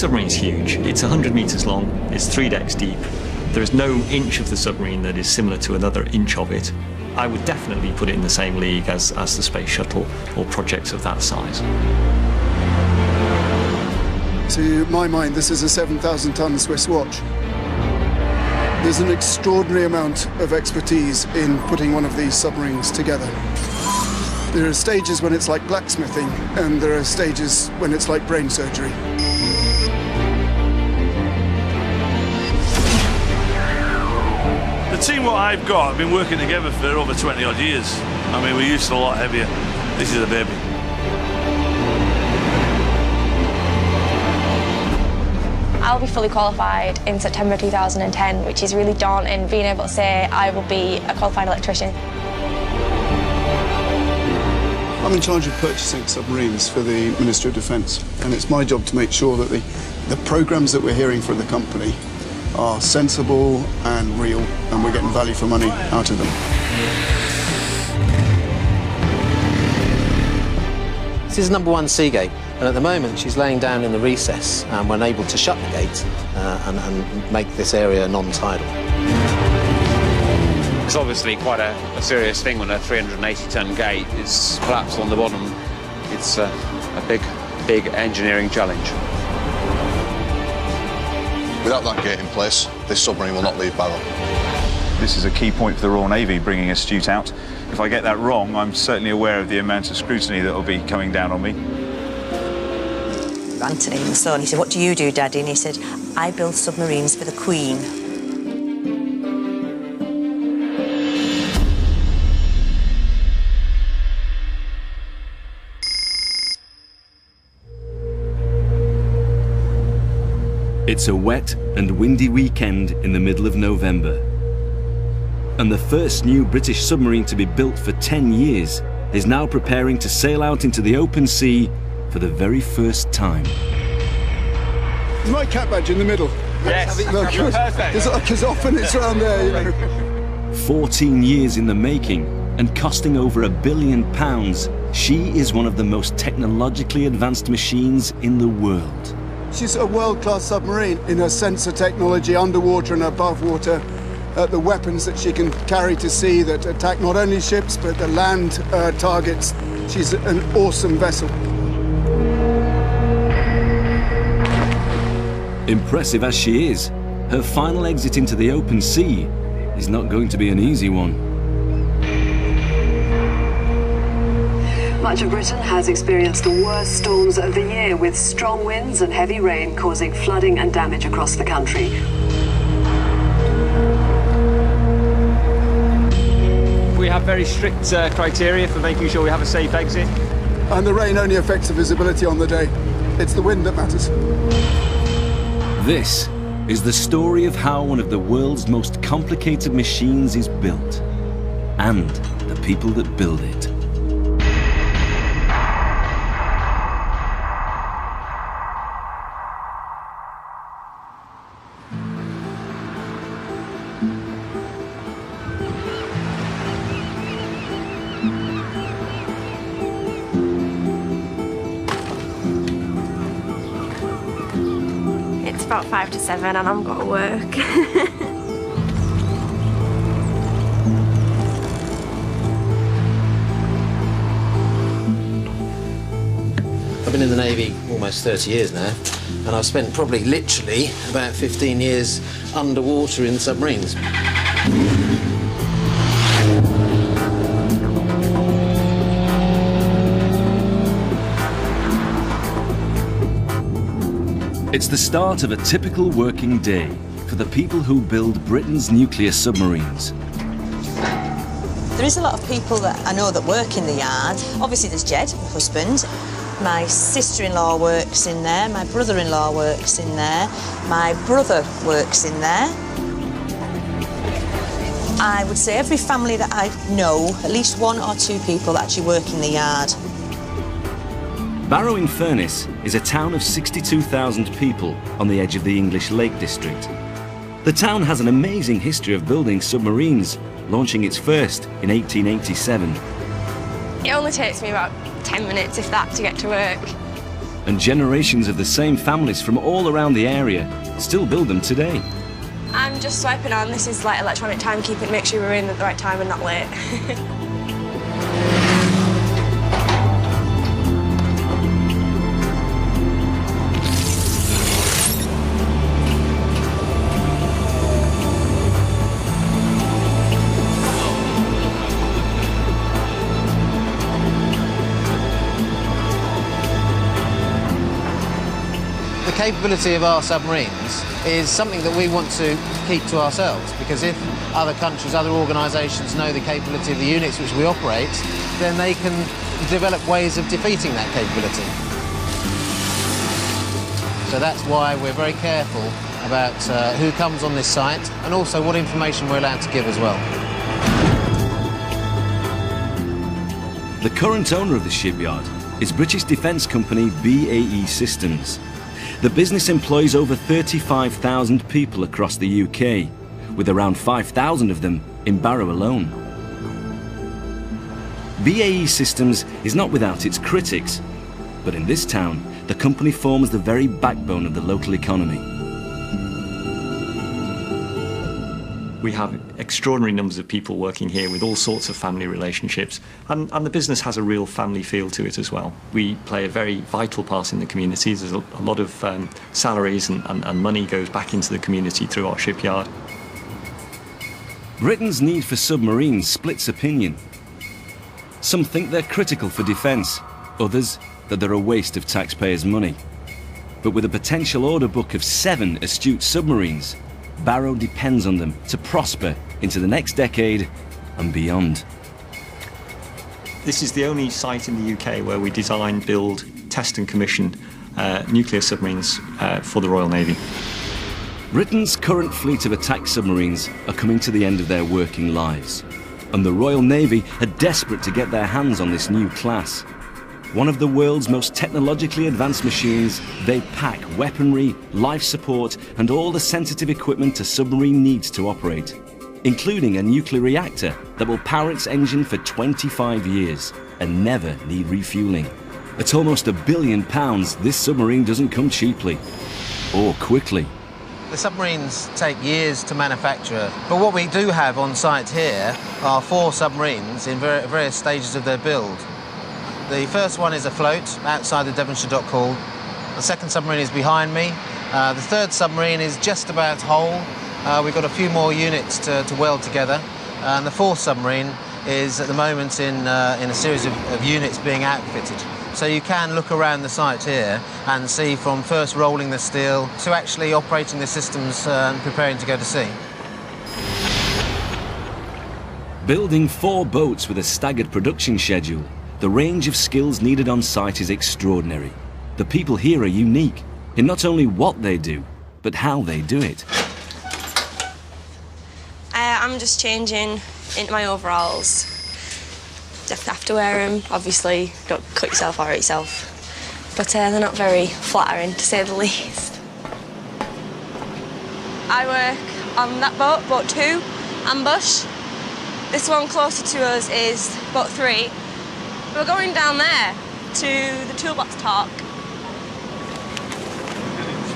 submarine's huge. It's 100 metres long, it's 3 decks deep. There is no inch of the submarine that is similar to another inch of it. I would definitely put it in the same league as the Space Shuttle or projects of that size. To my mind, this is a 7,000-ton Swiss watch. There's an extraordinary amount of expertise in putting one of these submarines together. There are stages when it's like blacksmithing, and there are stages when it's like brain surgery. The team what I've got have been working together for over 20 odd years. I mean, we're used to a lot heavier. This is a baby. I'll be fully qualified in September 2010, which is really daunting, being able to say I will be a qualified electrician. I'm in charge of purchasing submarines for the Ministry of Defence, and it's my job to make sure that the programmes that we're hearing from the company are sensible and real, and we're getting value for money out of them. This is number 1 sea gate, and at the moment she's laying down in the recess, and we're unable to shut the gate and make this area non-tidal. It's obviously quite a serious thing when a 380-ton gate is collapsed on the bottom. It's a big engineering challenge. Without that gate in place, this submarine will not leave Barrow. This is a key point for the Royal Navy, bringing Astute out. If I get that wrong, I'm certainly aware of the amount of scrutiny that will be coming down on me. Anthony, my son, he said, "What do you do, Daddy?" And he said, "I build submarines for the Queen." It's a wet and windy weekend in the middle of November. And the first new British submarine to be built for 10 years is now preparing to sail out into the open sea for the very first time. Is my cat badge in the middle? Yes, perfect. Because often it's around there, you know. 14 years in the making and costing over £1 billion, she is one of the most technologically advanced machines in the world. She's a world-class submarine in her sensor technology, underwater and above water, the weapons that she can carry to sea that attack not only ships but the land targets. She's an awesome vessel. Impressive as she is, her final exit into the open sea is not going to be an easy one. Much of Britain has experienced the worst storms of the year, with strong winds and heavy rain causing flooding and damage across the country. We have very strict criteria for making sure we have a safe exit. And the rain only affects the visibility on the day. It's the wind that matters. This is the story of how one of the world's most complicated machines is built, and the people that build it. It's about 5 to 7 and I'm got to work. I've been in the Navy almost 30 years now, and I've spent probably literally about 15 years underwater in submarines. It's the start of a typical working day for the people who build Britain's nuclear submarines. There is a lot of people that I know that work in the yard. Obviously there's Jed, my husband. My sister-in-law works in there, my brother-in-law works in there, my brother works in there. I would say every family that I know, at least 1 or 2 people that actually work in the yard. Barrow-in-Furness is a town of 62,000 people on the edge of the English Lake District. The town has an amazing history of building submarines, launching its first in 1887. It only takes me about 10 minutes, if that, to get to work. and generations of the same families from all around the area still build them today. I'm just swiping on. This is like electronic timekeeping, make sure we're in at the right time and not late. The capability of our submarines is something that we want to keep to ourselves, because if other countries, other organisations know the capability of the units which we operate, then they can develop ways of defeating that capability. So that's why we're very careful about who comes on this site and also what information we're allowed to give as well. The current owner of the shipyard is British defence company BAE Systems. The business employs over 35,000 people across the UK, with around 5,000 of them in Barrow alone. BAE Systems is not without its critics, but in this town, the company forms the very backbone of the local economy. We have extraordinary numbers of people working here with all sorts of family relationships, and the business has a real family feel to it as well. We play a very vital part in the community. There's a lot of salaries and money goes back into the community through our shipyard. Britain's need for submarines splits opinion. Some think they're critical for defence, others that they're a waste of taxpayers' money. But with a potential order book of 7 astute submarines, Barrow depends on them to prosper into the next decade and beyond. This is the only site in the UK where we design, build, test and commission nuclear submarines for the Royal Navy. Britain's current fleet of attack submarines are coming to the end of their working lives, and the Royal Navy are desperate to get their hands on this new class. One of the world's most technologically advanced machines, they pack weaponry, life support and all the sensitive equipment a submarine needs to operate, including a nuclear reactor that will power its engine for 25 years and never need refueling. At almost £1 billion, this submarine doesn't come cheaply or quickly. The submarines take years to manufacture, but what we do have on site here are 4 submarines in various stages of their build. The first one is afloat outside the Devonshire Dock Hall. The second submarine is behind me. The third submarine is just about whole. We've got a few more units to weld together. And the fourth submarine is at the moment in a series of units being outfitted. So you can look around the site here and see from first rolling the steel to actually operating the systems and preparing to go to sea. Building 4 boats with a staggered production schedule, the range of skills needed on site is extraordinary. The people here are unique in not only what they do, but how they do it. I'm just changing into my overalls. Definitely have to wear them. Obviously, don't cut yourself or hurt yourself. But they're not very flattering, to say the least. I work on that boat, boat 2, ambush. This one closer to us is boat 3. We're going down there to the toolbox talk.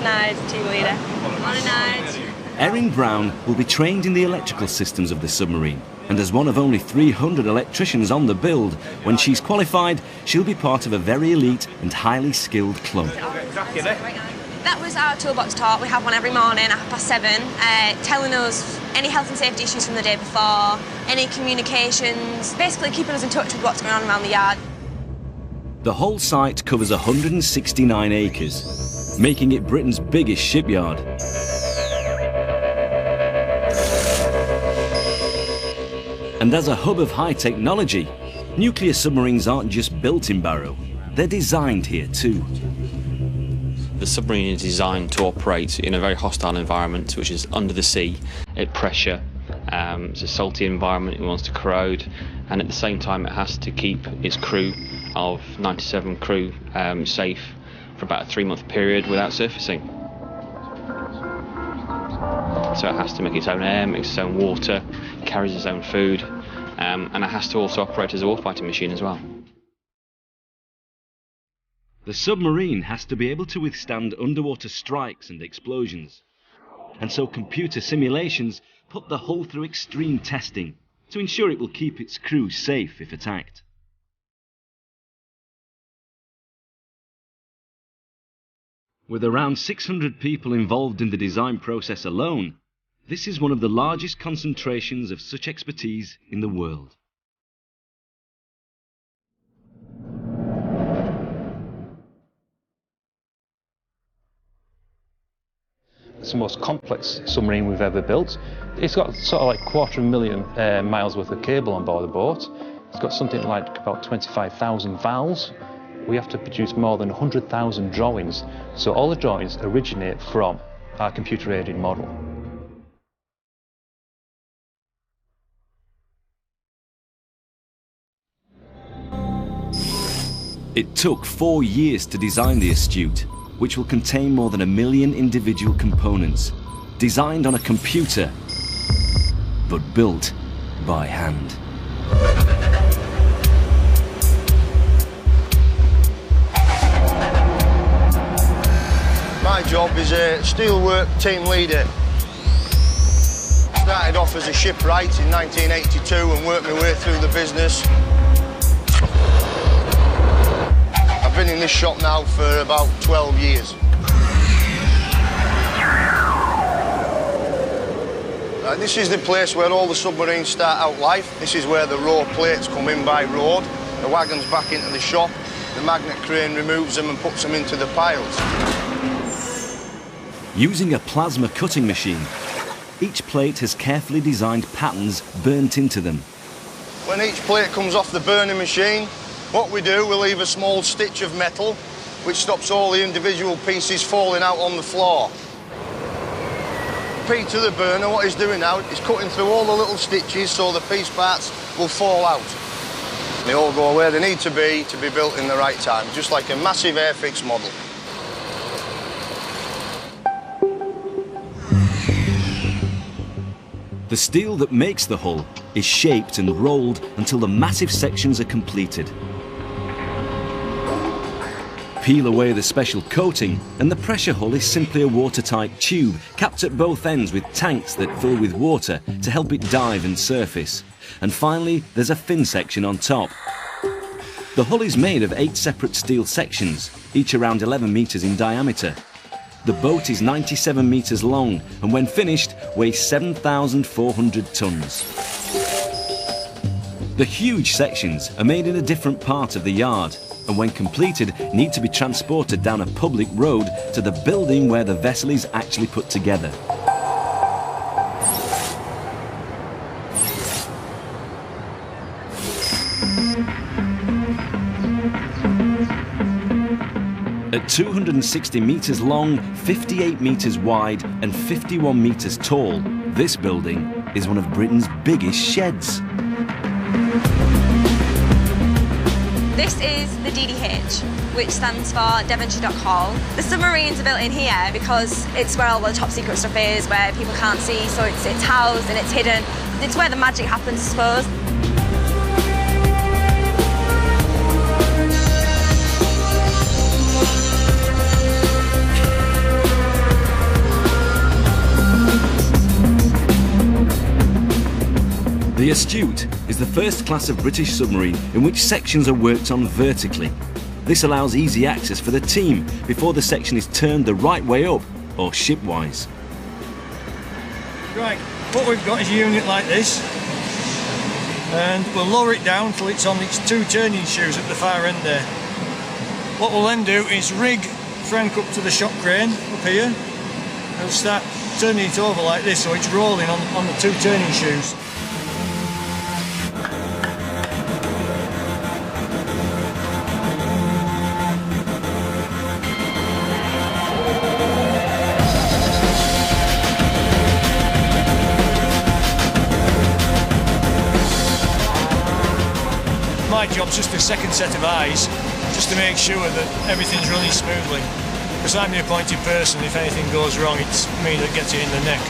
Nige, team leader. Morning, Nige. Erin Brown will be trained in the electrical systems of the submarine, and as one of only 300 electricians on the build, when she's qualified, she'll be part of a very elite and highly skilled club. That was our toolbox talk. We have one every morning at 7:30, telling us any health and safety issues from the day before, any communications, basically keeping us in touch with what's going on around the yard. The whole site covers 169 acres, making it Britain's biggest shipyard. And as a hub of high technology, nuclear submarines aren't just built in Barrow, they're designed here too. The submarine is designed to operate in a very hostile environment, which is under the sea, at pressure. It's a salty environment, it wants to corrode, and at the same time it has to keep its crew of 97 crew safe for about a 3-month period without surfacing. So it has to make its own air, makes its own water, carries its own food, and it has to also operate as a warfighting machine as well. The submarine has to be able to withstand underwater strikes and explosions. And so computer simulations put the hull through extreme testing to ensure it will keep its crew safe if attacked. With around 600 people involved in the design process alone, this is one of the largest concentrations of such expertise in the world. It's the most complex submarine we've ever built. It's got sort of like 250,000 miles worth of cable on board the boat. It's got something like about 25,000 valves. We have to produce more than 100,000 drawings. So all the drawings originate from our computer-aided model. It took 4 years to design the Astute, which will contain more than 1 million individual components, designed on a computer, but built by hand. My job is a steelwork team leader. Started off as a shipwright in 1982 and worked my way through the business. I've been in this shop now for about 12 years. This is the place where all the submarines start out life. This is where the raw plates come in by road. The wagon's back into the shop. The magnet crane removes them and puts them into the piles. Using a plasma cutting machine, each plate has carefully designed patterns burnt into them. When each plate comes off the burning machine, what we do, we leave a small stitch of metal which stops all the individual pieces falling out on the floor. Peter the burner, what he's doing now is cutting through all the little stitches so the piece parts will fall out. They all go where they need to be built in the right time, just like a massive airfix model. The steel that makes the hull is shaped and rolled until the massive sections are completed. Peel away the special coating and the pressure hull is simply a watertight tube capped at both ends with tanks that fill with water to help it dive and surface. And finally, there's a fin section on top. The hull is made of 8 separate steel sections, each around 11 meters in diameter. The boat is 97 meters long and when finished weighs 7,400 tons. The huge sections are made in a different part of the yard and when completed need to be transported down a public road to the building where the vessel is actually put together. At 260 meters long, 58 meters wide and 51 meters tall, this building is one of Britain's biggest sheds. This is the DDH, which stands for Devonshire Dock Hall. The submarines are built in here because it's where all the top secret stuff is, where people can't see, so it's housed and it's hidden. It's where the magic happens, I suppose. The Astute is the first class of British submarine in which sections are worked on vertically. This allows easy access for the team before the section is turned the right way up or shipwise. Right, what we've got is a unit like this and we'll lower it down till it's on its 2 turning shoes at the far end there. What we'll then do is rig Frank up to the shock crane up here and start turning it over like this so it's rolling on the 2 turning shoes. My job's just a second set of eyes, just to make sure that everything's running smoothly. Because I'm the appointed person, if anything goes wrong, it's me that gets it in the neck.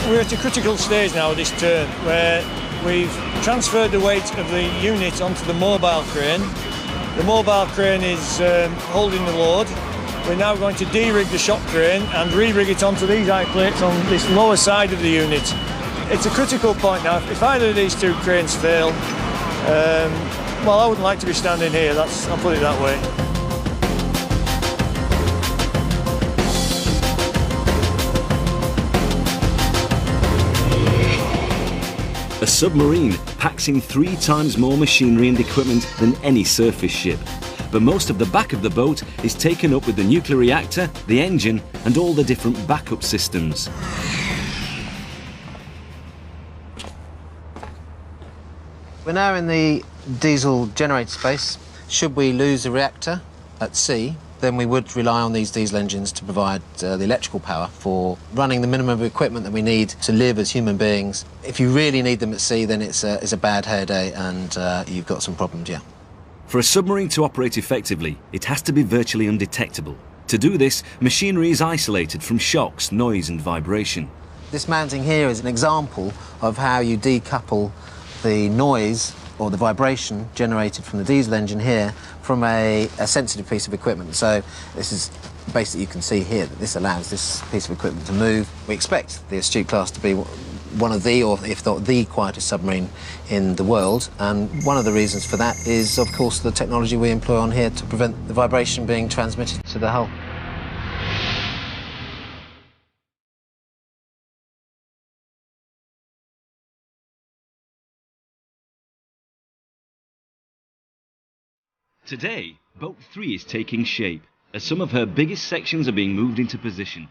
We're at a critical stage now of this turn, where we've transferred the weight of the unit onto the mobile crane. The mobile crane is holding the load. We're now going to de-rig the shock crane and re-rig it onto these eye plates on this lower side of the unit. It's a critical point now. If either of these two cranes fail, well, I wouldn't like to be standing here, I'll put it that way. A submarine packs in 3 times more machinery and equipment than any surface ship. But most of the back of the boat is taken up with the nuclear reactor, the engine, and all the different backup systems. We're now in the diesel generator space. Should we lose the reactor at sea, then we would rely on these diesel engines to provide the electrical power for running the minimum of equipment that we need to live as human beings. If you really need them at sea, then it's a bad hair day and you've got some problems, yeah. For a submarine to operate effectively, it has to be virtually undetectable. To do this, machinery is isolated from shocks, noise and vibration. This mounting here is an example of how you decouple the noise or the vibration generated from the diesel engine here from a sensitive piece of equipment. So this is basically, you can see here that this allows this piece of equipment to move. We expect the Astute class to be one of the, or if not the quietest submarine in the world, and one of the reasons for that is, of course, the technology we employ on here to prevent the vibration being transmitted to the hull. Today, Boat 3 is taking shape, as some of her biggest sections are being moved into position.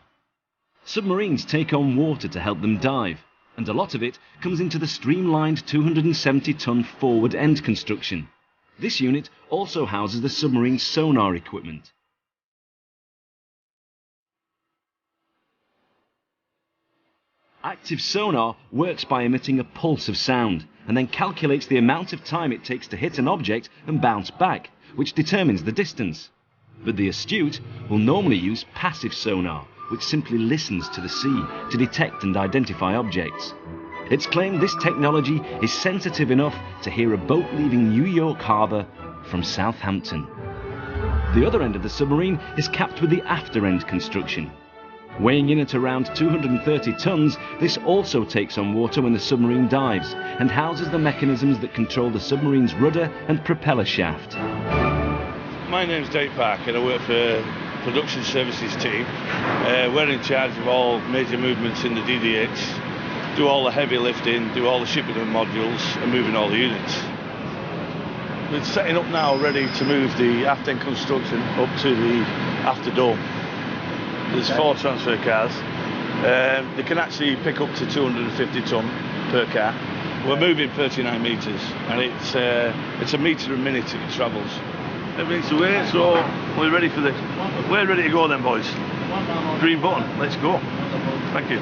Submarines take on water to help them dive, and a lot of it comes into the streamlined 270-ton forward end construction. This unit also houses the submarine's sonar equipment. Active sonar works by emitting a pulse of sound, and then calculates the amount of time it takes to hit an object and bounce back, which determines the distance. But the Astute will normally use passive sonar, which simply listens to the sea to detect and identify objects. It's claimed this technology is sensitive enough to hear a boat leaving New York Harbour from Southampton. The other end of the submarine is capped with the after end construction. Weighing in at around 230 tons, this also takes on water when the submarine dives and houses the mechanisms that control the submarine's rudder and propeller shaft. My name's Dave Parker and I work for production services team. We're in charge of all major movements in the DDH, do all the heavy lifting, do all the shipping of modules and moving all the units. We're setting up now ready to move the aft end construction up to the after dome. There's 4 transfer cars. They can actually pick up to 250 tonne per car. We're moving 39 metres and it's a metre a minute it travels. Everything's away, so we're ready for this. We're ready to go then, boys. Green button, let's go. Thank you.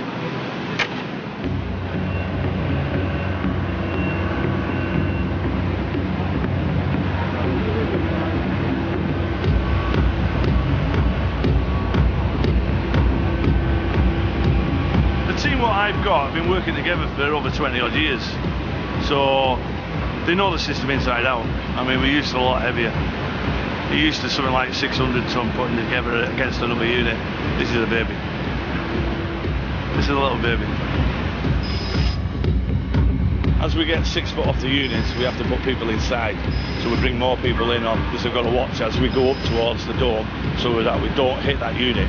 I've been working together for over 20 odd years, so they know the system inside out. I mean, we're used to a lot heavier. You're used to something like 600 ton putting together against another unit. This is a baby. This is a little baby. As we get 6 foot off the units, we have to put people inside, so we bring more people in on, because they've got to watch as we go up towards the dome so that we don't hit that unit.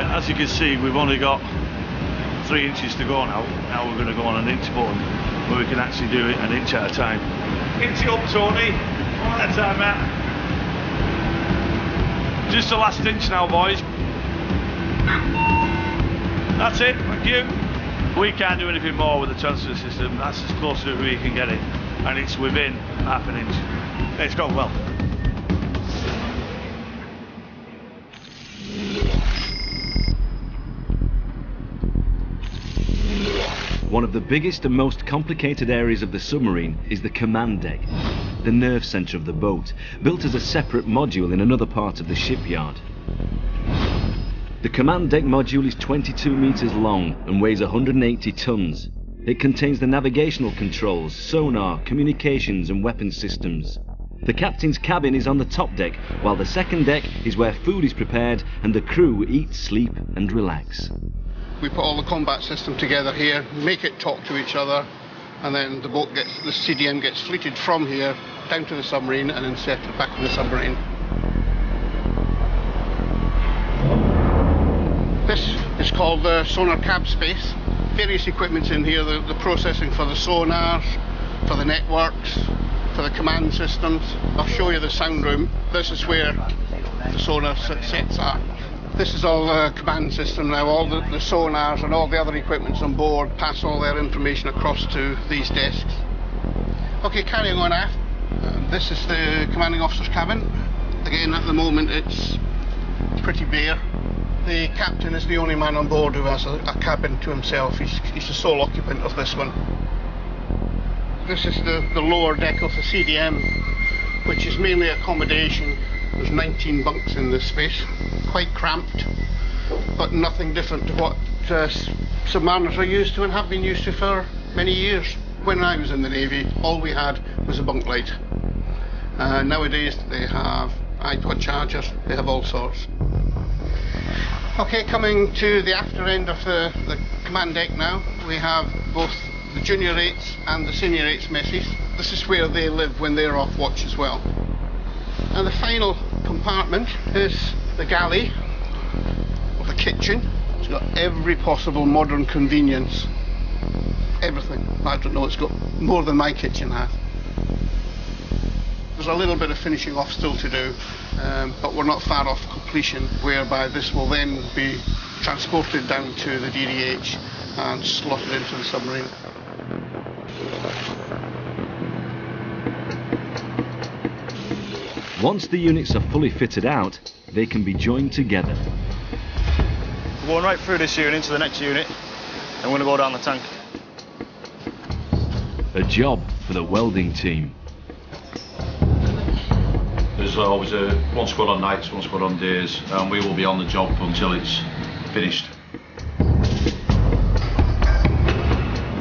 As you can see, we've only got 3 inches to go now. Now we're going to go on an inch button where we can actually do it an inch at a time. Inch it up, Tony. One at a time, Matt. Just the last inch now, boys. That's it, thank you. We can't do anything more with the transfer system. That's as close as we can get it. And it's within half an inch. It's gone well. Yeah. One of the biggest and most complicated areas of the submarine is the command deck, the nerve centre of the boat, built as a separate module in another part of the shipyard. The command deck module is 22 metres long and weighs 180 tonnes. It contains the navigational controls, sonar, communications and weapons systems. The captain's cabin is on the top deck, while the second deck is where food is prepared and the crew eat, sleep and relax. We put all the combat system together here, make it talk to each other, and then the CDM gets fleeted from here down to the submarine and inserted back in the submarine. This is called the sonar cab space. Various equipment's in here, the processing for the sonars, for the networks, for the command systems. I'll show you the sound room. This is where the sonar sets are. This is all the command system now. All the sonars and all the other equipments on board pass all their information across to these desks. Okay, carrying on aft. This is the commanding officer's cabin. Again, at the moment it's pretty bare. The captain is the only man on board who has a cabin to himself. He's the sole occupant of this one. This is the lower deck of the CDM, which is mainly accommodation. There's 19 bunks in this space, quite cramped, but nothing different to what submariners are used to and have been used to for many years. When I was in the Navy, all we had was a bunk light. Nowadays they have iPod chargers, they have all sorts. Okay, coming to the after end of the command deck now, we have both the junior rates and the senior rates messes. This is where they live when they're off watch as well. And the final compartment is the galley, or the kitchen. It's got every possible modern convenience. Everything. I don't know, it's got more than my kitchen has. There's a little bit of finishing off still to do, but we're not far off completion, whereby this will then be transported down to the DDH and slotted into the submarine. Once the units are fully fitted out, they can be joined together. We're going right through this unit to the next unit, and we're going to go down the tank. A job for the welding team. There's always one squad on nights, one squad on days, and we will be on the job until it's finished.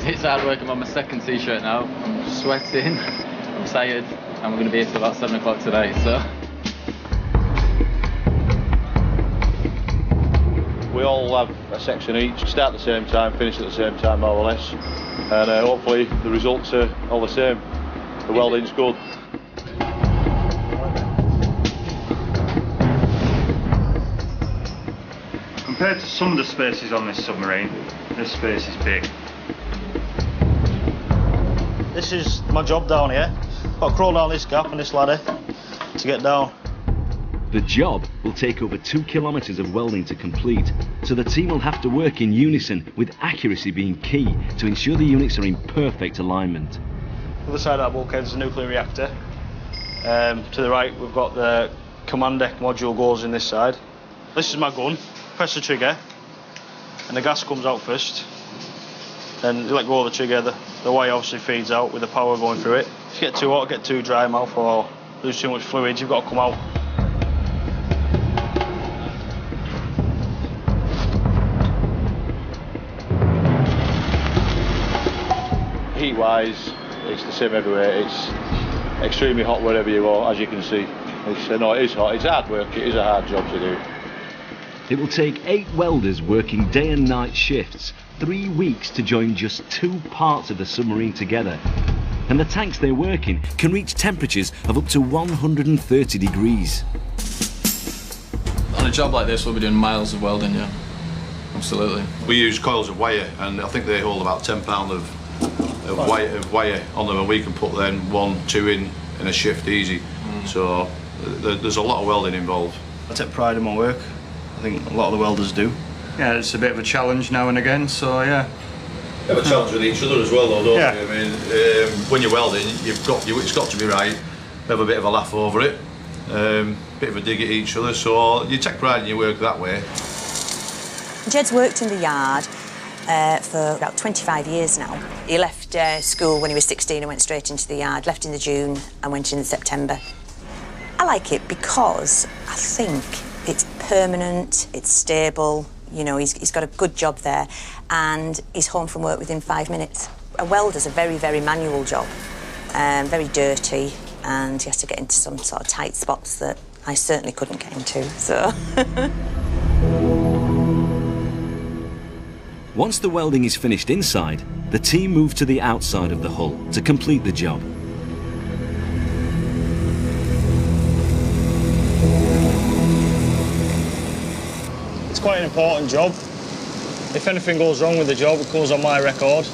It's hard work. I'm on my second t-shirt now. I'm sweating, I'm tired, and we're going to be here till about 7 o'clock today, so. We all have a section each, start at the same time, finish at the same time more or less, and hopefully the results are all the same. The welding's good. Compared to some of the spaces on this submarine, this space is big. This is my job down here. I've got to crawl down this gap and this ladder to get down. The job will take over 2 kilometres of welding to complete, so the team will have to work in unison, with accuracy being key to ensure the units are in perfect alignment. The other side of that bulkhead is a nuclear reactor. To the right we've got the command deck module goes in this side. This is my gun. Press the trigger and the gas comes out first. Then you let go of the trigger, the wire obviously feeds out with the power going through it. If you get too hot, get too dry mouth or lose too much fluid, you've got to come out. Heat wise, it's the same everywhere. It's extremely hot wherever you are, as you can see. No, it is hot, it's hard work, it is a hard job to do. It will take 8 welders working day and night shifts, 3 weeks to join just 2 parts of the submarine together. And the tanks they work in can reach temperatures of up to 130 degrees. On a job like this, we'll be doing miles of welding, yeah. Absolutely. We use coils of wire, and I think they hold about 10 pounds of wire on them, and we can put then 1, 2 in a shift easy. So there's a lot of welding involved. I take pride in my work. I think a lot of the welders do. Yeah, it's a bit of a challenge now and again, so yeah. You have a challenge with each other as well, though, don't you? I mean, when you're welding, it's got to be right. We have a bit of a laugh over it, bit of a dig at each other, so you take pride in your work that way. Jed's worked in the yard. for about 25 years now. He left school when he was 16 and went straight into the yard, left in the June and went in September. I like it because I think it's permanent, it's stable, you know, he's got a good job there, and he's home from work within 5 minutes. A welder's a very, very manual job, very dirty, and he has to get into some sort of tight spots that I certainly couldn't get into, so... Once the welding is finished inside, the team move to the outside of the hull to complete the job. It's quite an important job. If anything goes wrong with the job, it goes on my record.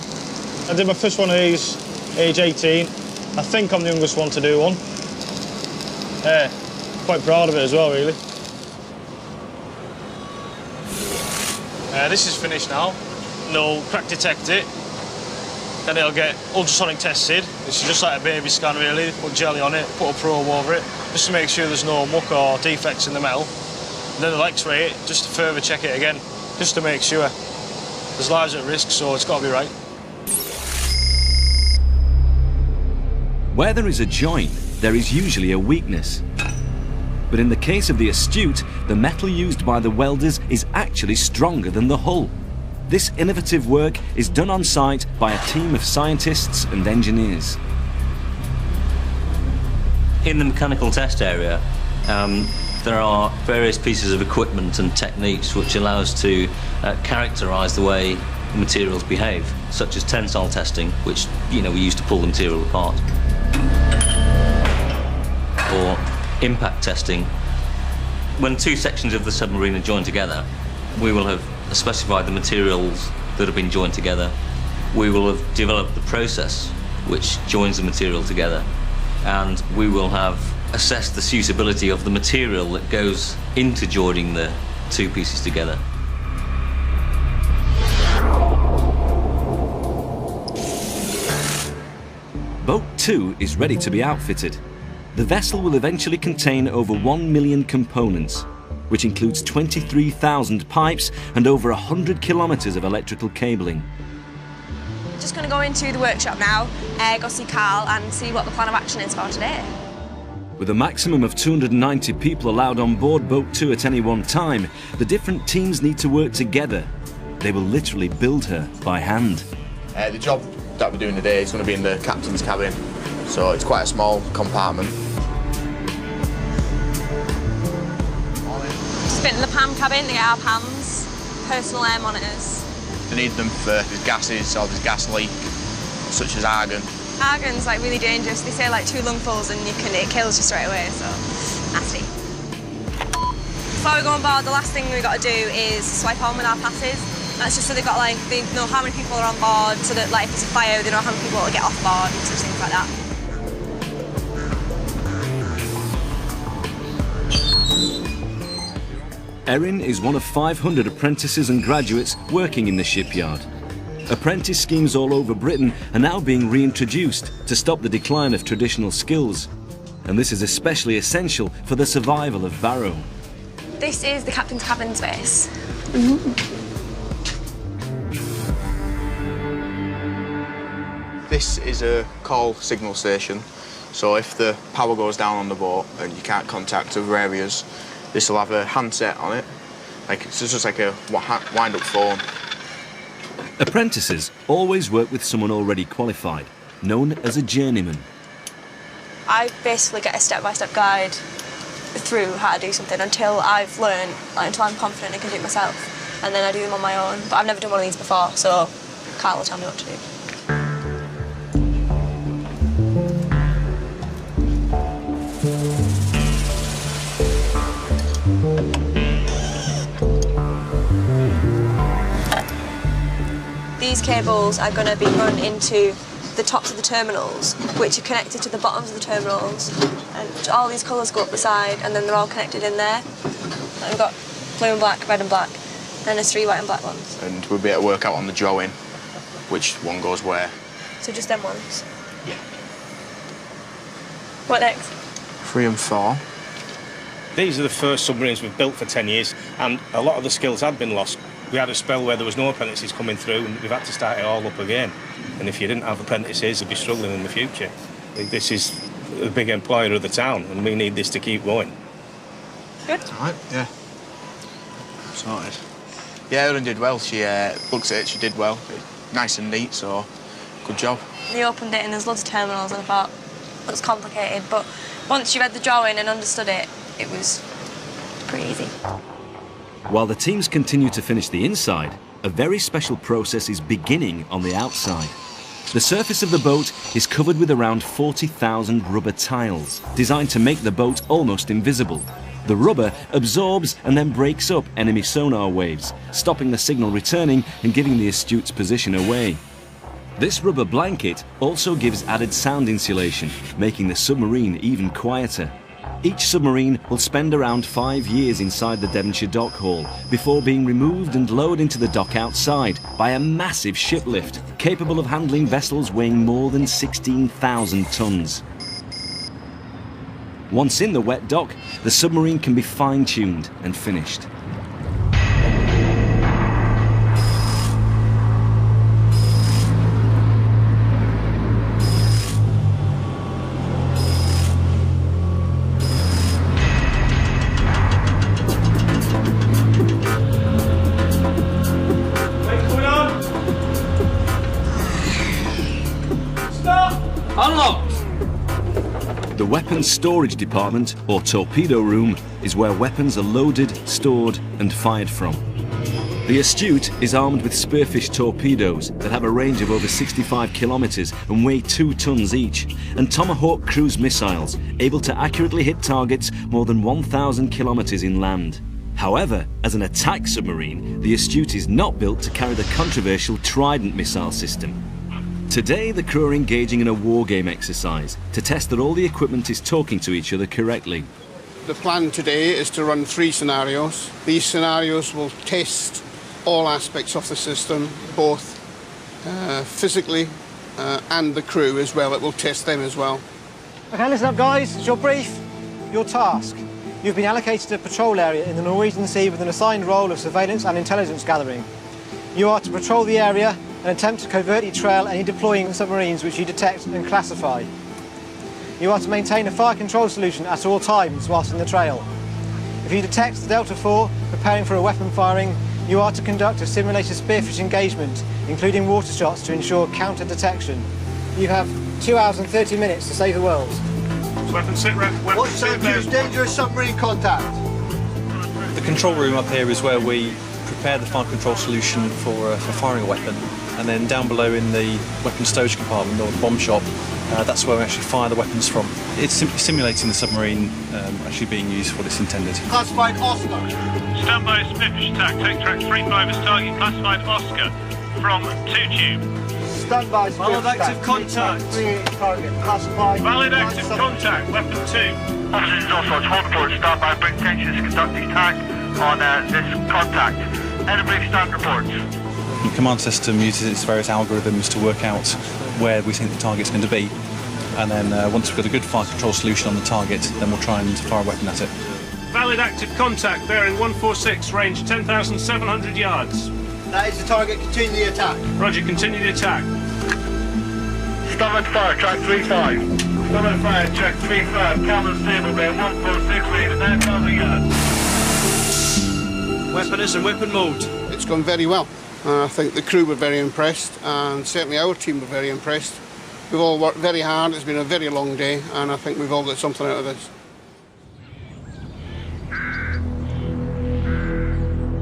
I did my first one of these, age 18. I think I'm the youngest one to do one. Yeah, quite proud of it as well, really. This is finished now. They'll crack detect it, then it'll get ultrasonic tested. This is just like a baby scan, really. Put jelly on it, put a probe over it, just to make sure there's no muck or defects in the metal. And then they'll x-ray it, just to further check it again, just to make sure. There's lives at risk, so it's got to be right. Where there is a joint, there is usually a weakness. But in the case of the Astute, the metal used by the welders is actually stronger than the hull. This innovative work is done on site by a team of scientists and engineers. In the mechanical test area, there are various pieces of equipment and techniques which allow us to characterise the way the materials behave, such as tensile testing, which we use to pull the material apart, or impact testing. When two sections of the submarine are joined together, we will have specified the materials that have been joined together. We will have developed the process which joins the material together, and we will have assessed the suitability of the material that goes into joining the two pieces together. Boat 2 is ready to be outfitted. The vessel will eventually contain over 1 million components, which includes 23,000 pipes and over 100 kilometres of electrical cabling. Just going to go into the workshop now, go see Carl and see what the plan of action is for today. With a maximum of 290 people allowed on board Boat 2 at any one time, the different teams need to work together. They will literally build her by hand. The job that we're doing today is going to be in the captain's cabin, so it's quite a small compartment. Spit in the PAM cabin to get our PAMs, personal air monitors. They need them for if there's gases or there's gas leak, such as argon. Argon's like really dangerous. They say like 2 lungfuls and it kills you straight away, so nasty. Before we go on board, the last thing we've got to do is swipe on with our passes. That's just so they've got they know how many people are on board, so that like if there's a fire, they know how many people will get off board and such things like that. Erin is one of 500 apprentices and graduates working in the shipyard. Apprentice schemes all over Britain are now being reintroduced to stop the decline of traditional skills. And this is especially essential for the survival of Barrow. This is the captain's cabin space. This is a call signal station, so if the power goes down on the boat and you can't contact other areas, this will have a handset on it. It's just like a wind-up phone. Apprentices always work with someone already qualified, known as a journeyman. I basically get a step-by-step guide through how to do something until I've learned, until I'm confident I can do it myself. And then I do them on my own. But I've never done one of these before, so Carl will tell me what to do. These cables are going to be run into the tops of the terminals, which are connected to the bottoms of the terminals. And all these colours go up the side, and then they're all connected in there. And we've got blue and black, red and black, and there's 3 white and black ones. And we'll be able to work out on the drawing which one goes where. So just them ones? Yeah. What next? 3 and 4. These are the first submarines we've built for 10 years, and a lot of the skills had been lost. We had a spell where there was no apprentices coming through, and we've had to start it all up again. And if you didn't have apprentices, they'd be struggling in the future. This is a big employer of the town, and we need this to keep going. Good. All right, yeah. Sorted. Yeah, Erin did well. She looks at it, she did well. Nice and neat, so good job. They opened it and there's loads of terminals and I thought, looks complicated, but once you read the drawing and understood it, it was pretty easy. While the teams continue to finish the inside, a very special process is beginning on the outside. The surface of the boat is covered with around 40,000 rubber tiles, designed to make the boat almost invisible. The rubber absorbs and then breaks up enemy sonar waves, stopping the signal returning and giving the Astute's position away. This rubber blanket also gives added sound insulation, making the submarine even quieter. Each submarine will spend around 5 years inside the Devonshire Dock Hall before being removed and lowered into the dock outside by a massive ship lift, capable of handling vessels weighing more than 16,000 tons. Once in the wet dock, the submarine can be fine-tuned and finished. The weapons storage department, or torpedo room, is where weapons are loaded, stored and fired from. The Astute is armed with spearfish torpedoes that have a range of over 65 kilometres and weigh 2 tons each, and Tomahawk cruise missiles able to accurately hit targets more than 1,000 kilometres inland. However, as an attack submarine, the Astute is not built to carry the controversial Trident missile system. Today, the crew are engaging in a war game exercise to test that all the equipment is talking to each other correctly. The plan today is to run 3 scenarios. These scenarios will test all aspects of the system, both physically and the crew as well. It will test them as well. Okay, listen up guys, it's your brief, your task. You've been allocated a patrol area in the Norwegian Sea with an assigned role of surveillance and intelligence gathering. You are to patrol the area and attempt to covertly trail any deploying submarines which you detect and classify. You are to maintain a fire control solution at all times whilst in the trail. If you detect the Delta IV preparing for a weapon firing, you are to conduct a simulated spearfish engagement, including water shots to ensure counter detection. You have 2 hours and 30 minutes to save the world. Weapon sit rep. Watch out, use dangerous submarine contact. The control room up here is where we prepare the fire control solution for firing a weapon, and then down below in the weapon stowage compartment or the bomb shop, that's where we actually fire the weapons from. It's simply simulating the submarine actually being used for what it's intended. Classified Oscar. Stand by, spearfish attack. Take track 35 as target. Classified Oscar from 2 tube. Stand by, Valid active contact. 3 target. Classified. Valid active contact. Weapon 2. Officers Northwest 1 Port, stand by. Bring tensions. Conduct the attack on this contact. End of brief, start reports. The command system uses its various algorithms to work out where we think the target's going to be, and then once we've got a good fire control solution on the target, then we'll try and fire a weapon at it. Valid active contact, bearing 146, range 10,700 yards. That is the target, continue the attack. Roger, continue the attack. Starboard fire, track 35. Starboard fire, track 35, camera stable, bearing 146, range 9,000 yards. Weaponist and weapon mode. It's gone very well. I think the crew were very impressed, and certainly our team were very impressed. We've all worked very hard, it's been a very long day, and I think we've all got something out of this.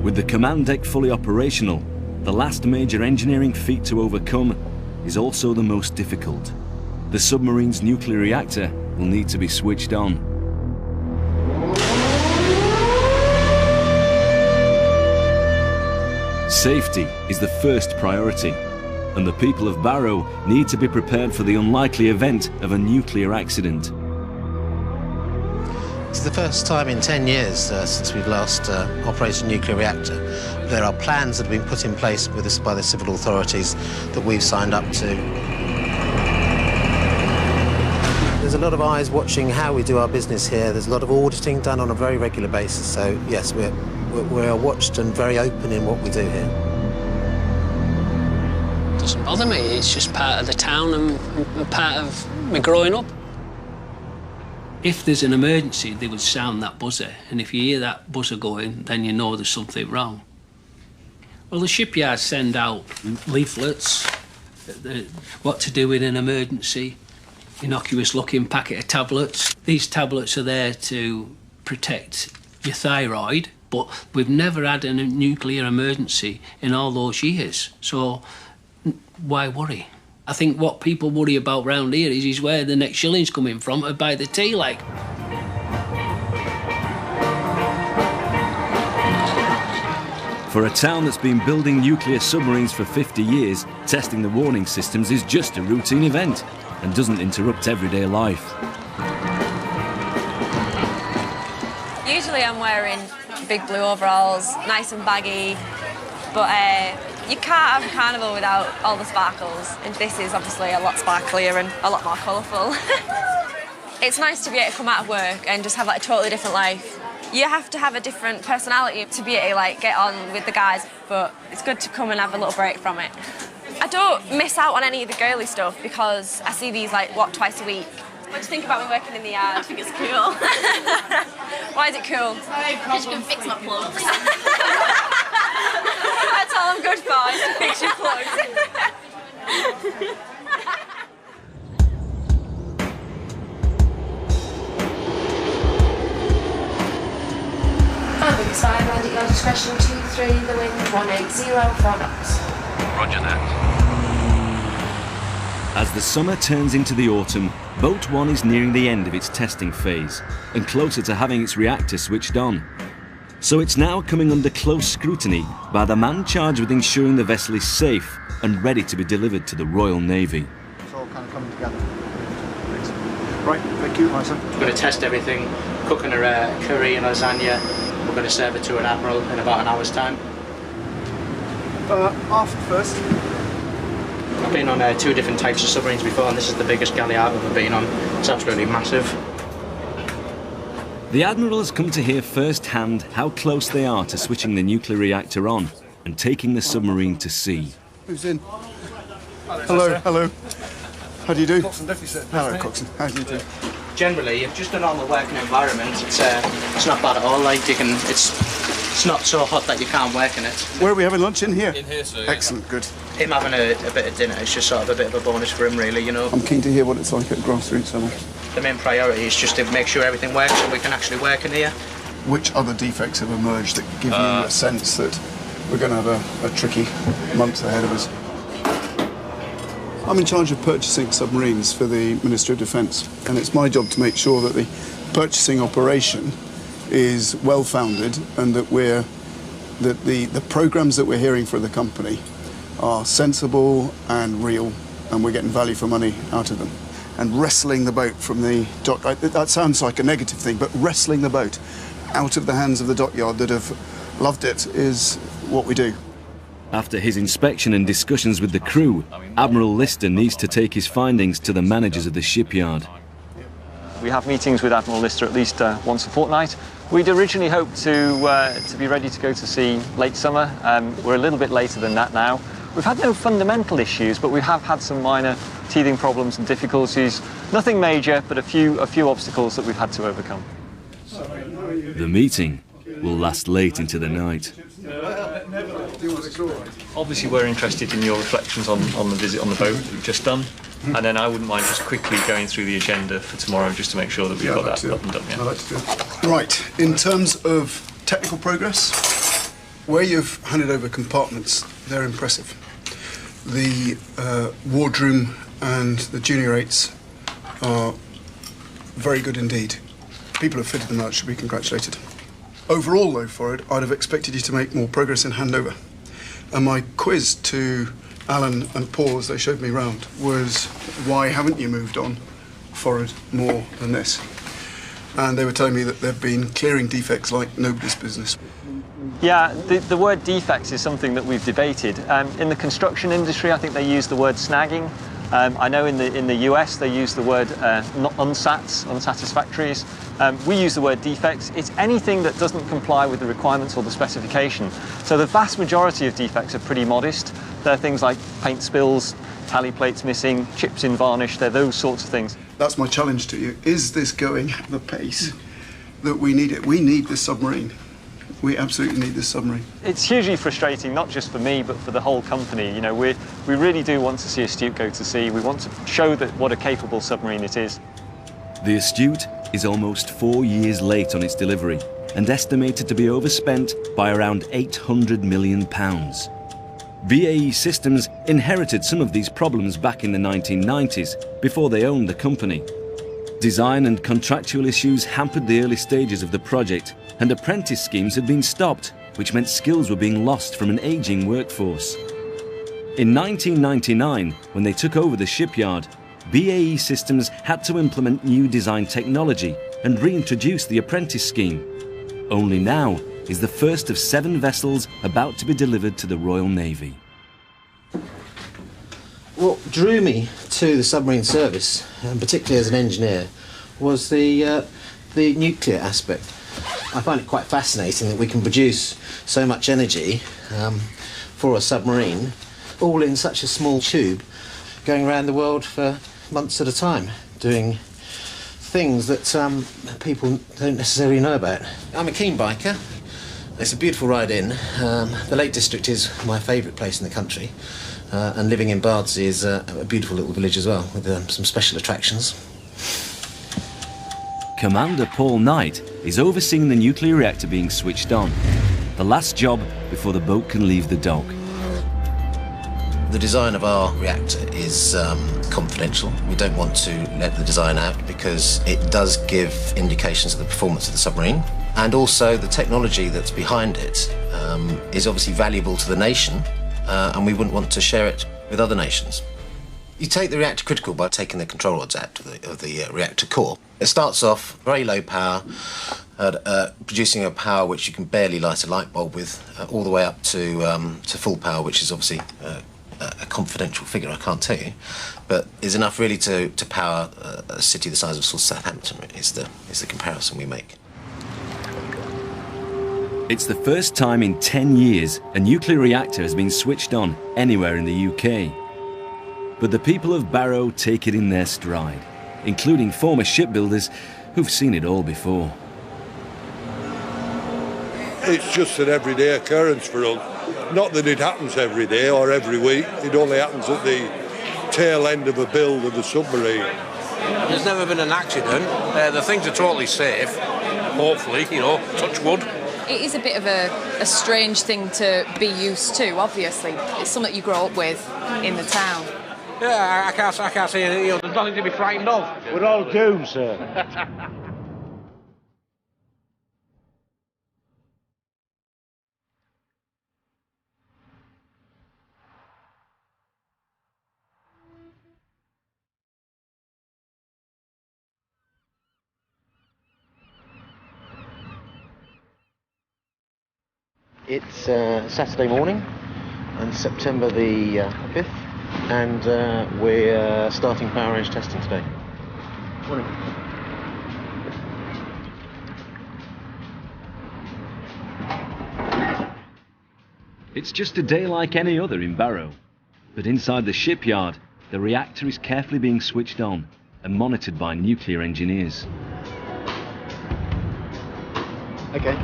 With the command deck fully operational, the last major engineering feat to overcome is also the most difficult. The submarine's nuclear reactor will need to be switched on. Safety is the first priority, and the people of Barrow need to be prepared for the unlikely event of a nuclear accident. It's the first time in 10 years since we've last operated a nuclear reactor. There are plans that have been put in place with us by the civil authorities that we've signed up to. There's a lot of eyes watching how we do our business here. There's a lot of auditing done on a very regular basis, so yes, we're We're watched and very open in what we do here. Doesn't bother me. It's just part of the town and part of me growing up. If there's an emergency, they would sound that buzzer, and if you hear that buzzer going, then you know there's something wrong. Well, the shipyards send out leaflets, what to do in an emergency, innocuous-looking packet of tablets. These tablets are there to protect your thyroid, but we've never had a nuclear emergency in all those years, so why worry? I think what people worry about round here is where the next shilling's coming from to buy the tea, like. For a town that's been building nuclear submarines for 50 years, testing the warning systems is just a routine event and doesn't interrupt everyday life. Usually I'm wearing big blue overalls, nice and baggy, but you can't have a carnival without all the sparkles, and this is obviously a lot sparklier and a lot more colourful. It's nice to be able to come out of work and just have like a totally different life. You have to have a different personality to be able to like get on with the guys, but it's good to come and have a little break from it. I don't miss out on any of the girly stuff because I see these like twice a week. What do you think about me working in the yard? I think it's cool. Why is it cool? Because you can fix my plugs. That's all I'm good for, is to fix your plugs. Landing side, land at your discretion, 23, the wind 180, 4 knots. Roger that. As the summer turns into the autumn, Boat 1 is nearing the end of its testing phase and closer to having its reactor switched on. So it's now coming under close scrutiny by the man charged with ensuring the vessel is safe and ready to be delivered to the Royal Navy. It's all kind of coming together. Right, thank you, my son. We're going to test everything, cooking a curry and lasagna. We're going to serve it to an admiral in about an hour's time. Aft first. I've been on 2 different types of submarines before, and this is the biggest galley I've ever been on. It's absolutely massive. The Admiral has come to hear firsthand how close they are to switching the nuclear reactor on and taking the submarine to sea. Who's in? Hello, hello. How do you do? Coxswain, Deputy Sir. Hello, Coxswain. How do you do? Generally, if just a normal working environment, it's not bad at all. Like it's not so hot that you can't work in it. Where are we having lunch? In here? In here, sir. Yeah. Excellent, good. Him having a bit of dinner is just sort of a bit of a bonus for him, really, you know. I'm keen to hear what it's like at grassroots level. The main priority is just to make sure everything works so we can actually work in here. Which other defects have emerged that give you a sense that we're going to have a tricky month ahead of us? I'm in charge of purchasing submarines for the Ministry of Defence, and it's my job to make sure that the purchasing operation is well-founded and that the programmes that we're hearing for the company are sensible and real, and we're getting value for money out of them. And wrestling the boat from the dock, that sounds like a negative thing, but wrestling the boat out of the hands of the dockyard that have loved it is what we do. After his inspection and discussions with the crew, Admiral Lister needs to take his findings to the managers of the shipyard. We have meetings with Admiral Lister at least once a fortnight. We'd originally hoped to be ready to go to sea late summer. We're a little bit later than that now. We've had no fundamental issues, but we have had some minor teething problems and difficulties. Nothing major, but a few obstacles that we've had to overcome. The meeting will last late into the night. Obviously we're interested in your reflections on the visit on the boat that we've just done, and then I wouldn't mind just quickly going through the agenda for tomorrow just to make sure that we've got that up and done. Yeah. I'd like to do it. Right, in terms of technical progress, where you've handed over compartments, they're impressive. The wardroom and the junior eights are very good indeed. People who fitted them out should be congratulated. Overall, though, for it, I'd have expected you to make more progress in handover. And my quiz to Alan and Paul, as they showed me round, was why haven't you moved on forward more than this? And they were telling me that they've been clearing defects like nobody's business. Yeah, the word defects is something that we've debated. In the construction industry, I think they use the word snagging. I know in the US they use the word unsatisfactories. We use the word defects. It's anything that doesn't comply with the requirements or the specification. So the vast majority of defects are pretty modest. They're things like paint spills, tally plates missing, chips in varnish, they're those sorts of things. That's my challenge to you. Is this going at the pace that we need it? We need this submarine. We absolutely need this submarine. It's hugely frustrating, not just for me, but for the whole company. You know, we really do want to see Astute go to sea. We want to show that what a capable submarine it is. The Astute is almost 4 years late on its delivery and estimated to be overspent by around £800 million. BAE Systems inherited some of these problems back in the 1990s, before they owned the company. Design and contractual issues hampered the early stages of the project, and apprentice schemes had been stopped, which meant skills were being lost from an ageing workforce. In 1999, when they took over the shipyard, BAE Systems had to implement new design technology and reintroduce the apprentice scheme. Only now is the first of 7 vessels about to be delivered to the Royal Navy. What drew me to the submarine service, and particularly as an engineer, was the nuclear aspect. I find it quite fascinating that we can produce so much energy for a submarine, all in such a small tube, going around the world for months at a time, doing things that people don't necessarily know about. I'm a keen biker. It's a beautiful ride in. The Lake District is my favourite place in the country, and living in Bardsey is a beautiful little village as well, with some special attractions. Commander Paul Knight is overseeing the nuclear reactor being switched on, the last job before the boat can leave the dock. The design of our reactor is confidential. We don't want to let the design out because it does give indications of the performance of the submarine, and also the technology that's behind it is obviously valuable to the nation, and we wouldn't want to share it with other nations. You take the reactor critical by taking the control rods out of the reactor core. It starts off very low power, producing a power which you can barely light a light bulb with, all the way up to full power, which is obviously a confidential figure, I can't tell you, but is enough really to power a city the size of Southampton, is the comparison we make. It's the first time in 10 years a nuclear reactor has been switched on anywhere in the UK. But the people of Barrow take it in their stride, including former shipbuilders who've seen it all before. It's just an everyday occurrence for us. Not that it happens every day or every week, it only happens at the tail end of a build of a submarine. There's never been an accident. The things are totally safe, hopefully, you know, touch wood. It is a bit of a strange thing to be used to, obviously. It's something you grow up with in the town. Yeah, I can't say, you know, there's nothing to be frightened of. We're all doomed, sir. It's Saturday morning, and September the 5th, and we're starting power range testing today. Morning. It's just a day like any other in Barrow, but inside the shipyard, the reactor is carefully being switched on and monitored by nuclear engineers. Okay.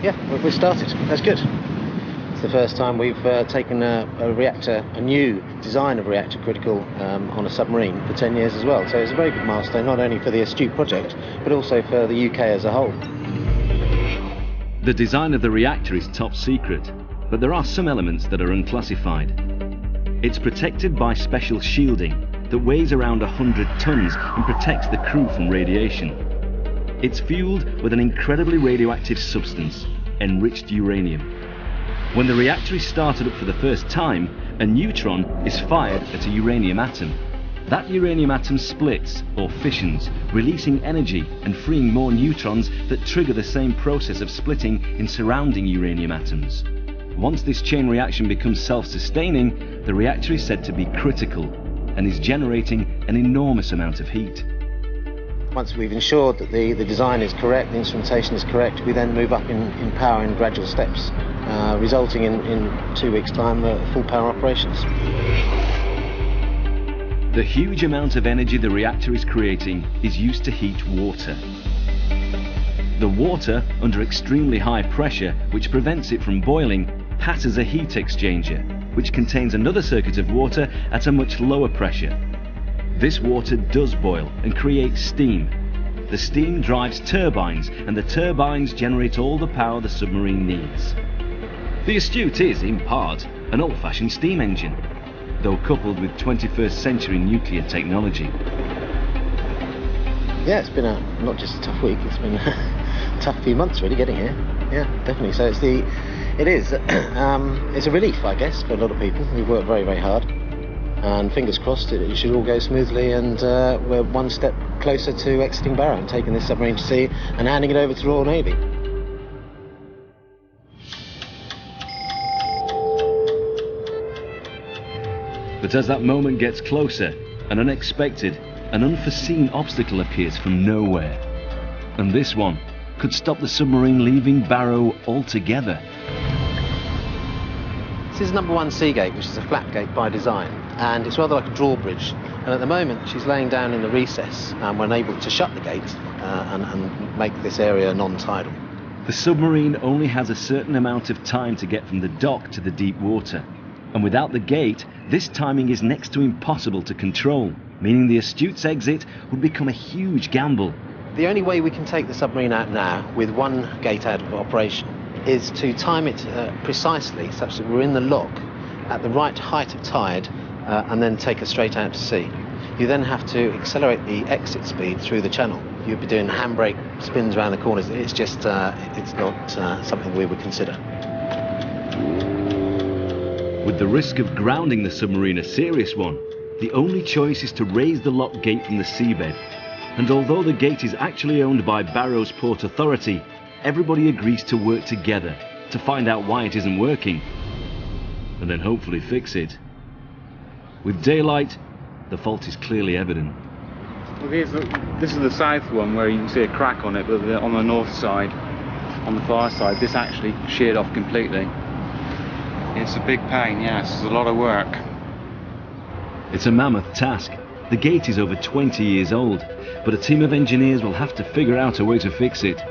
Yeah, we've started. That's good. It's the first time we've taken a reactor, a new design of reactor critical on a submarine for 10 years as well. So it's a very good milestone, not only for the Astute project, but also for the UK as a whole. The design of the reactor is top secret, but there are some elements that are unclassified. It's protected by special shielding that weighs around 100 tons and protects the crew from radiation. It's fueled with an incredibly radioactive substance, enriched uranium. When the reactor is started up for the first time, a neutron is fired at a uranium atom. That uranium atom splits, or fissions, releasing energy and freeing more neutrons that trigger the same process of splitting in surrounding uranium atoms. once this chain reaction becomes self-sustaining, the reactor is said to be critical and is generating an enormous amount of heat. Once we've ensured that the design is correct, the instrumentation is correct, we then move up in power in gradual steps, resulting in 2 weeks' time full power operations. The huge amount of energy the reactor is creating is used to heat water. The water, under extremely high pressure, which prevents it from boiling, passes a heat exchanger, which contains another circuit of water at a much lower pressure. This water does boil and creates steam. The steam drives turbines, and the turbines generate all the power the submarine needs. The Astute is, in part, an old-fashioned steam engine, though coupled with 21st century nuclear technology. Yeah, it's been not just a tough week, it's been a tough few months really getting here. Yeah, definitely. So it's a relief, I guess, for a lot of people. We've worked very, very hard. And fingers crossed it should all go smoothly, and we're one step closer to exiting Barrow and taking this submarine to sea and handing it over to the Royal Navy. But as that moment gets closer, an unexpected, an unforeseen obstacle appears from nowhere. And this one could stop the submarine leaving Barrow altogether. This is number 1 sea gate, which is a flat gate by design, and it's rather like a drawbridge. And at the moment, she's laying down in the recess, and we're unable to shut the gate and make this area non-tidal. The submarine only has a certain amount of time to get from the dock to the deep water. And without the gate, this timing is next to impossible to control, meaning the Astute's exit would become a huge gamble. The only way we can take the submarine out now, with one gate out of operation, is to time it precisely such that we're in the lock at the right height of tide and then take us straight out to sea. You then have to accelerate the exit speed through the channel. You'd be doing handbrake spins around the corners. It's just, it's not something we would consider. With the risk of grounding the submarine a serious one, the only choice is to raise the lock gate from the seabed. And although the gate is actually owned by Barrow's Port Authority, everybody agrees to work together to find out why it isn't working, and then hopefully fix it. With daylight, the fault is clearly evident. Well, this is the south one where you can see a crack on it, but on the north side, on the far side, this actually sheared off completely. It's a big pain, yes, it's a lot of work. It's a mammoth task. The gate is over 20 years old, but a team of engineers will have to figure out a way to fix it.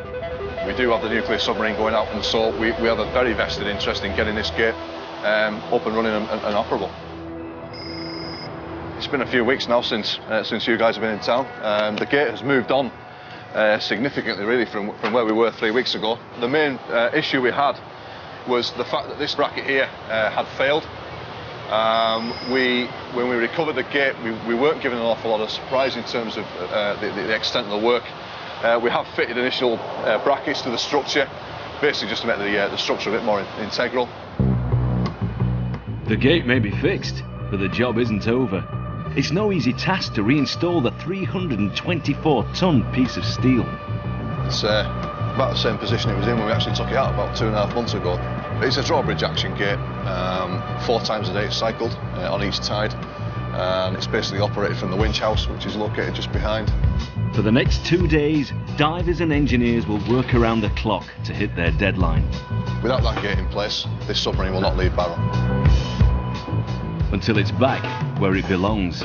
We do have the nuclear submarine going out from the salt. We have a very vested interest in getting this gate up and running and operable. It's been a few weeks now since you guys have been in town. The gate has moved on significantly, really, from where we were 3 weeks ago. The main issue we had was the fact that this bracket here had failed. When we recovered the gate, we weren't given an awful lot of surprise in terms of the extent of the work. We have fitted initial brackets to the structure, basically just to make the structure a bit more integral. The gate may be fixed, but the job isn't over. It's no easy task to reinstall the 324-ton piece of steel. It's about the same position it was in when we actually took it out about 2.5 months ago. It's a drawbridge action gate, 4 times a day it's cycled on each tide, and it's basically operated from the winch house, which is located just behind. For the next 2 days, divers and engineers will work around the clock to hit their deadline. Without that gate in place, this submarine will not leave Barrow. Until it's back where it belongs.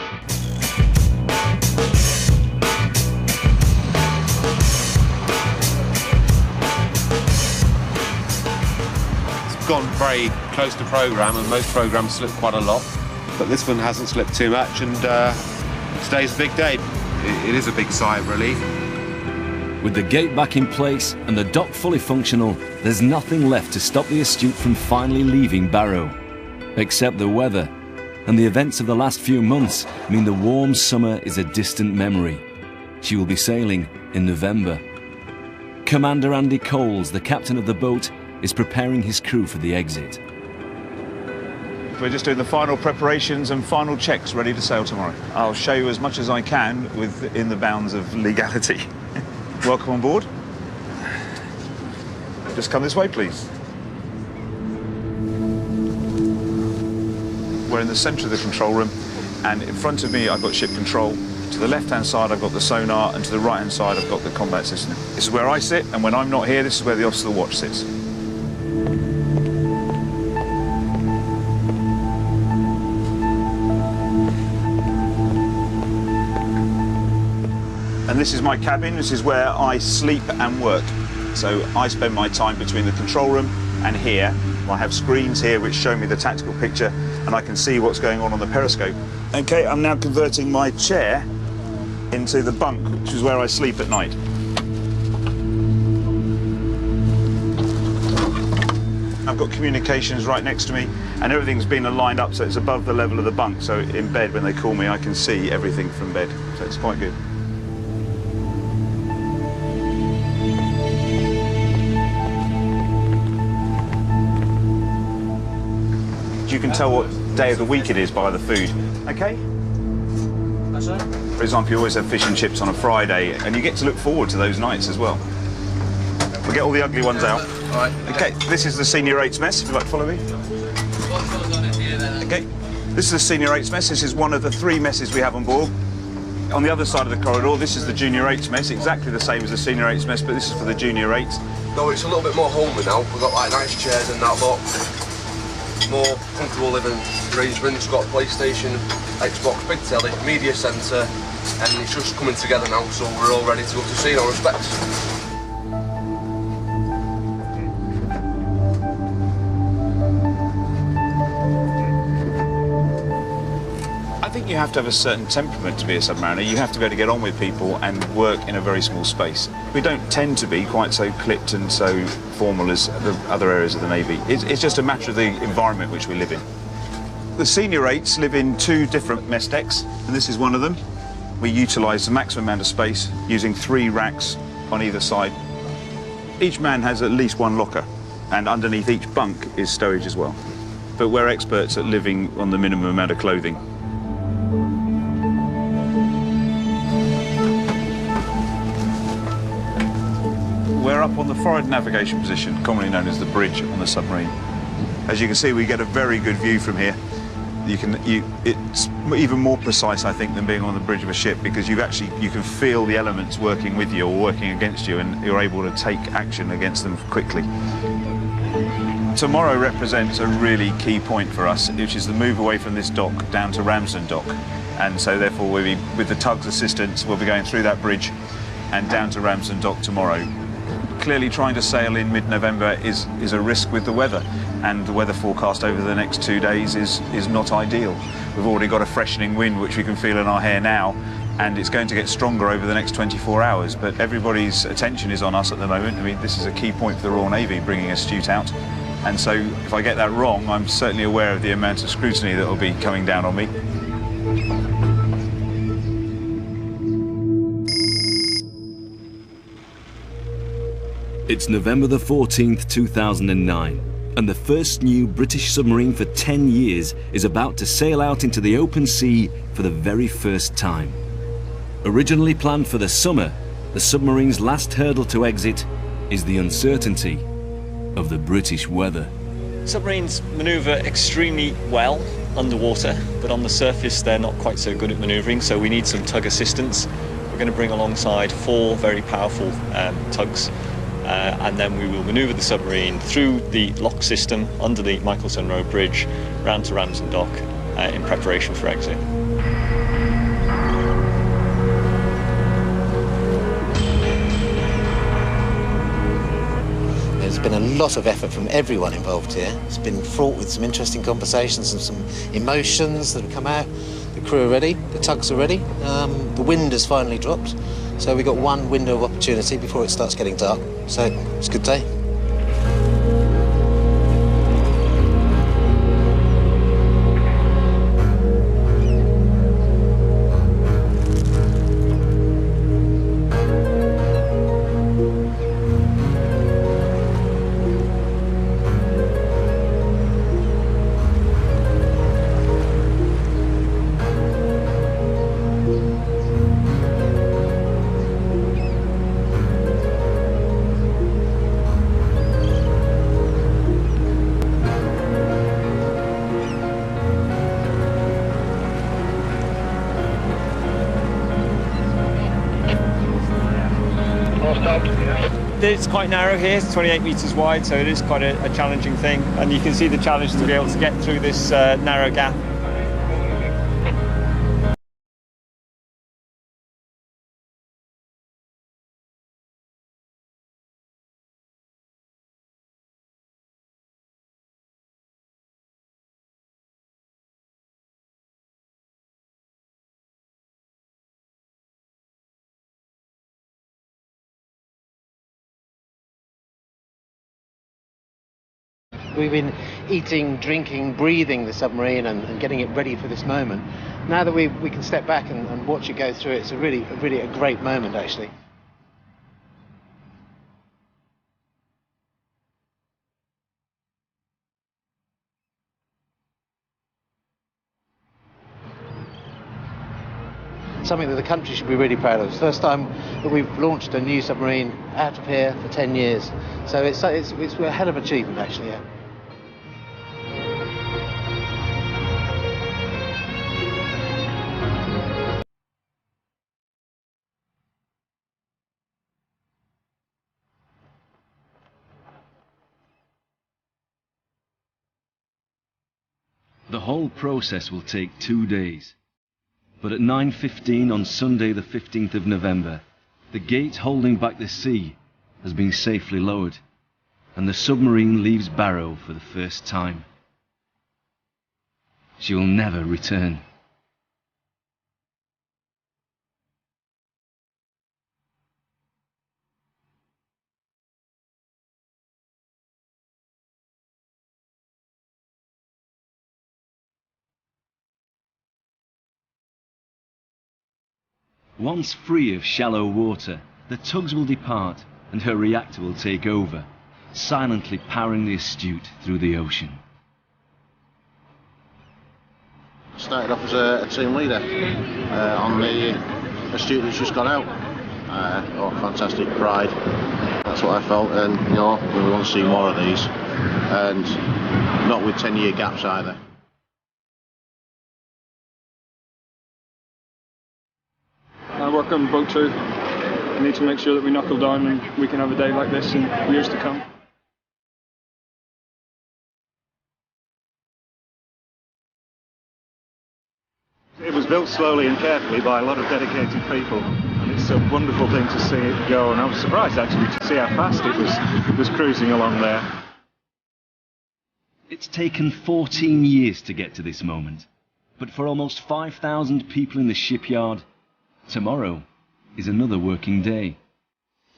It's gone very close to programme, and most programmes slip quite a lot. But this one hasn't slipped too much, and today's a big day. It is a big sigh of relief. With the gate back in place and the dock fully functional, there's nothing left to stop the Astute from finally leaving Barrow. Except the weather. And the events of the last few months mean the warm summer is a distant memory. She will be sailing in November. Commander Andy Coles, the captain of the boat, is preparing his crew for the exit. We're just doing the final preparations and final checks ready to sail tomorrow. I'll show you as much as I can within the bounds of legality. Welcome on board. Just come this way, please. We're in the centre of the control room, and in front of me I've got ship control. To the left-hand side I've got the sonar, and to the right-hand side I've got the combat system. This is where I sit, and when I'm not here, this is where the officer of the watch sits. And this is my cabin. This is where I sleep and work. So I spend my time between the control room and here. I have screens here which show me the tactical picture, and I can see what's going on the periscope. Okay, I'm now converting my chair into the bunk, which is where I sleep at night. I've got communications right next to me, and everything's been lined up so it's above the level of the bunk, so in bed when they call me I can see everything from bed, so it's quite good. You can tell what day of the week it is by the food. Okay? For example, you always have fish and chips on a Friday, and you get to look forward to those nights as well. We'll get all the ugly ones out. All right. Okay, this is the Senior 8's mess, if you'd like to follow me. Okay, this is the Senior 8's mess. This is one of the 3 messes we have on board. On the other side of the corridor, this is the Junior 8's mess, exactly the same as the Senior 8's mess, but this is for the Junior 8's. No, it's a little bit more homely now. We've got like nice chairs and that lot. More comfortable living arrangements. Got a PlayStation, Xbox, big telly, media centre, and it's just coming together now, so we're all ready to go to sea in all respects. I think you have to have a certain temperament to be a submariner. You have to be able to get on with people and work in a very small space. We don't tend to be quite so clipped and so formal as the other areas of the Navy. It's just a matter of the environment which we live in. The Senior 8's live in 2 different mess decks, and this is one of them. We utilise the maximum amount of space using 3 racks on either side. Each man has at least 1 locker, and underneath each bunk is stowage as well. But we're experts at living on the minimum amount of clothing. We're up on the forward navigation position, commonly known as the bridge on the submarine. As you can see, we get a very good view from here. It's even more precise, I think, than being on the bridge of a ship, because you can feel the elements working with you or working against you, and you're able to take action against them quickly. Tomorrow represents a really key point for us, which is the move away from this dock down to Ramsden dock. And so therefore, with the tug's assistance, we'll be going through that bridge and down to Ramsden dock tomorrow. Clearly trying to sail in mid-November is a risk with the weather, and the weather forecast over the next 2 days is not ideal. We've already got a freshening wind which we can feel in our hair now, and it's going to get stronger over the next 24 hours, but everybody's attention is on us at the moment. I mean, this is a key point for the Royal Navy, bringing astute out, and so if I get that wrong, I'm certainly aware of the amount of scrutiny that will be coming down on me. It's November the 14th, 2009, and the first new British submarine for 10 years is about to sail out into the open sea for the very first time. Originally planned for the summer, the submarine's last hurdle to exit is the uncertainty of the British weather. Submarines manoeuvre extremely well underwater, but on the surface they're not quite so good at manoeuvring, so we need some tug assistance. We're going to bring alongside 4 very powerful tugs. And then we will manoeuvre the submarine through the lock system under the Michelson Road Bridge round to Ramsden Dock in preparation for exit. There's been a lot of effort from everyone involved here. It's been fraught with some interesting conversations and some emotions that have come out. The crew are ready, the tugs are ready, the wind has finally dropped. So we've got 1 window of opportunity before it starts getting dark. So it's a good day. It's quite narrow here, it's 28 metres wide, so it is quite a challenging thing. And you can see the challenge to be able to get through this narrow gap. We've been eating, drinking, breathing the submarine and getting it ready for this moment. Now that we can step back and watch it go through, it's a really a great moment, actually. Something that the country should be really proud of. It's the first time that we've launched a new submarine out of here for 10 years. So it's a hell of an achievement, actually, yeah. The whole process will take 2 days. But at 9:15 on Sunday the 15th of November, the gate holding back the sea has been safely lowered, and the submarine leaves Barrow for the first time. She will never return. Once free of shallow water, the tugs will depart and her reactor will take over, silently powering the Astute through the ocean. Started off as a team leader on the Astute that's just got out. Fantastic pride. That's what I felt, and we want to see more of these, and not with 10-year gaps either. I work on boat 2. We need to make sure that we knuckle down and we can have a day like this in years to come. It was built slowly and carefully by a lot of dedicated people, and it's a wonderful thing to see it go, and I was surprised actually to see how fast it was cruising along there. It's taken 14 years to get to this moment, but for almost 5,000 people in the shipyard, tomorrow is another working day.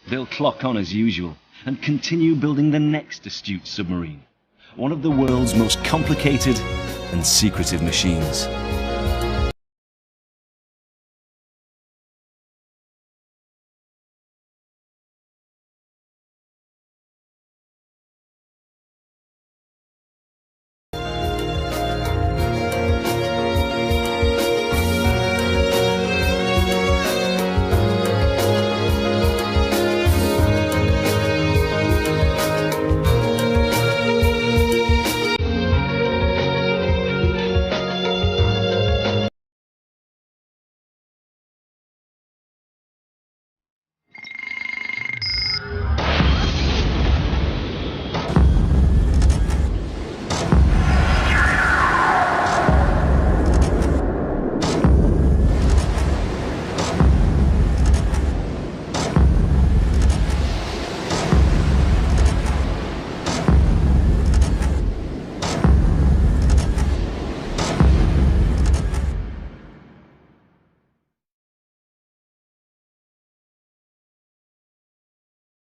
They'll clock on as usual and continue building the next Astute submarine, one of the world's most complicated and secretive machines.